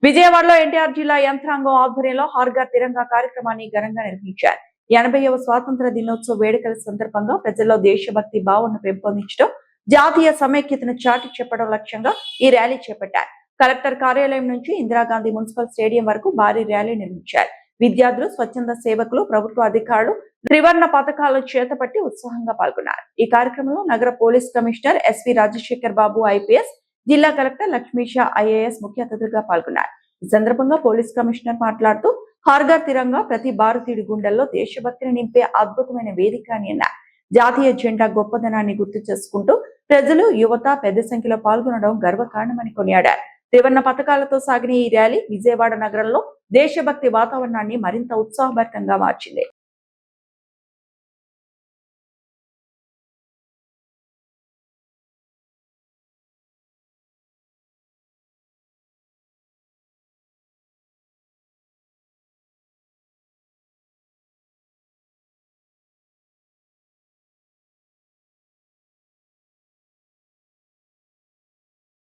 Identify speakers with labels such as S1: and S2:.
S1: విజయవాడలో ఎన్టీఆర్ జిల్లా యంత్రాంగం ఆధ్వర్యంలో హర్ఘర్ తిరంగా కార్యక్రమాన్ని ఘనంగా నిర్వహించారు. 80వ స్వాతంత్ర దినోత్సవ వేడుకల సందర్భంగా ప్రజల్లో దేశభక్తి భావనను పెంపొందించడం, జాతీయ సమైక్యతను చాటి చెప్పడం లక్ష్యంగా ఈ ర్యాలీ చేపట్టారు. కలెక్టర్ కార్యాలయం నుంచి ఇందిరాగాంధీ మున్సిపల్ స్టేడియం వరకు భారీ ర్యాలీ నిర్వహించారు. విద్యార్థులు, స్వచ్ఛంద సేవకులు, ప్రభుత్వ అధికారులు త్రివర్ణ పథకాలను చేతపట్టి ఉత్సాహంగా పాల్గొన్నారు. ఈ కార్యక్రమంలో నగర పోలీస్ కమిషనర్ ఎస్వి రాజశేఖర్ బాబు ఐపీఎస్, జిల్లా కలెక్టర్ లక్ష్మీషా ఐఏఎస్ ముఖ్య అతిథులుగా పాల్గొన్నారు. ఈ సందర్భంగా పోలీస్ కమిషనర్ మాట్లాడుతూ హర్ఘర్ తిరంగా ప్రతి భారతీయుడి గుండెల్లో దేశభక్తిని నింపే అద్భుతమైన వేదిక అని అన్నారు. జాతీయ జెండా గొప్పదనాన్ని గుర్తు చేసుకుంటూ ప్రజలు, యువత పెద్ద సంఖ్యలో పాల్గొనడం గర్వకారణమని కొనియాడారు. త్రివర్ణ పథకాలతో సాగిన ఈ ర్యాలీ విజయవాడ నగరంలో దేశభక్తి వాతావరణాన్ని మరింత ఉత్సాహభరితంగా మార్చింది.